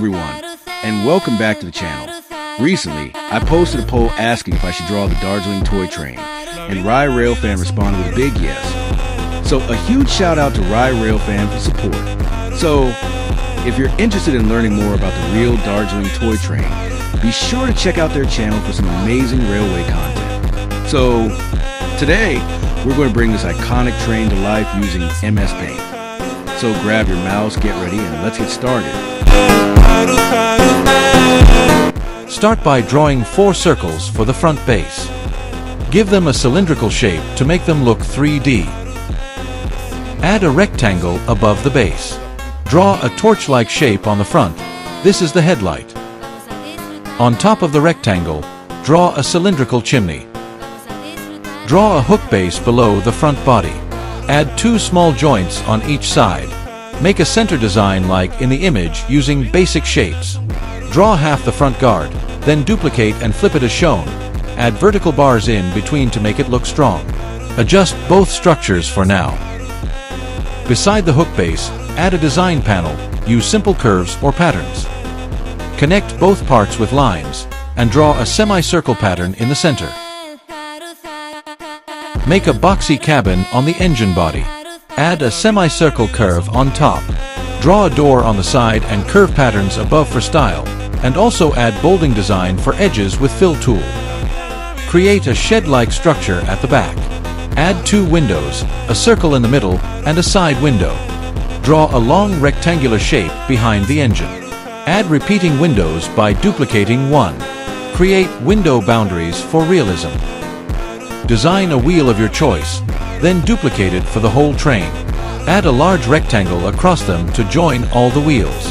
everyone, and welcome back to the channel. Recently, I posted a poll asking if I should draw the Darjeeling Toy Train, and Rai Rail Fan responded with a big yes. So a huge shout out to Rai Rail Fan for support. So, if you're interested in learning more about the real Darjeeling Toy Train, be sure to check out their channel for some amazing railway content. So, today, we're going to bring this iconic train to life using MS Paint. So grab your mouse, get ready, and let's get started. Start by drawing 4 circles for the front base. Give them a cylindrical shape to make them look 3D. Add a rectangle above the base. Draw a torch-like shape on the front. This is the headlight. On top of the rectangle, draw a cylindrical chimney. Draw a hook base below the front body. Add 2 small joints on each side. Make a center design like in the image using basic shapes. Draw half the front guard, then duplicate and flip it as shown. Add vertical bars in between to make it look strong. Adjust both structures for now. Beside the hook base, add a design panel. Use simple curves or patterns. Connect both parts with lines and draw a semicircle pattern in the center. Make a boxy cabin on the engine body. Add a semicircle curve on top. Draw a door on the side and curve patterns above for style, and also add bolding design for edges with fill tool. Create a shed-like structure at the back. Add 2 windows, a circle in the middle, and a side window. Draw a long rectangular shape behind the engine. Add repeating windows by duplicating 1. Create window boundaries for realism. Design a wheel of your choice, then duplicate it for the whole train. Add a large rectangle across them to join all the wheels.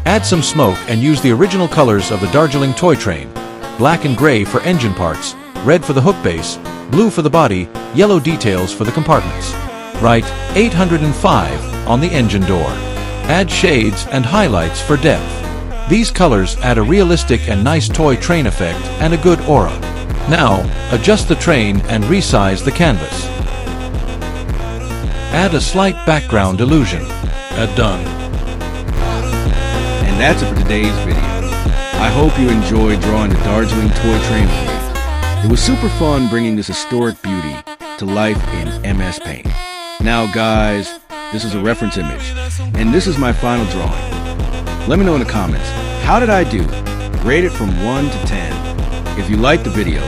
Add some smoke and use the original colors of the Darjeeling Toy Train: black and gray for engine parts, red for the hook base, blue for the body, yellow details for the compartments. Write 805 on the engine door. Add shades and highlights for depth. These colors add a realistic and nice toy train effect and a good aura. Now, adjust the train and resize the canvas. Add a slight background illusion. Done. And that's it for today's video. I hope you enjoyed drawing the Darjeeling Toy Train with me. It was super fun bringing this historic beauty to life in MS Paint. Now guys, this is a reference image, and this is my final drawing. Let me know in the comments, how did I do? Rate it from 1 to 10. If you liked the video,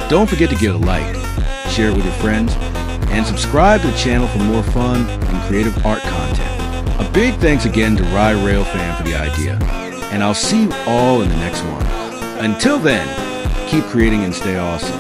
don't forget to give it a like, share it with your friends, and subscribe to the channel for more fun and creative art content. A big thanks again to Rai Rail Fan for the idea, and I'll see you all in the next one. Until then, keep creating and stay awesome.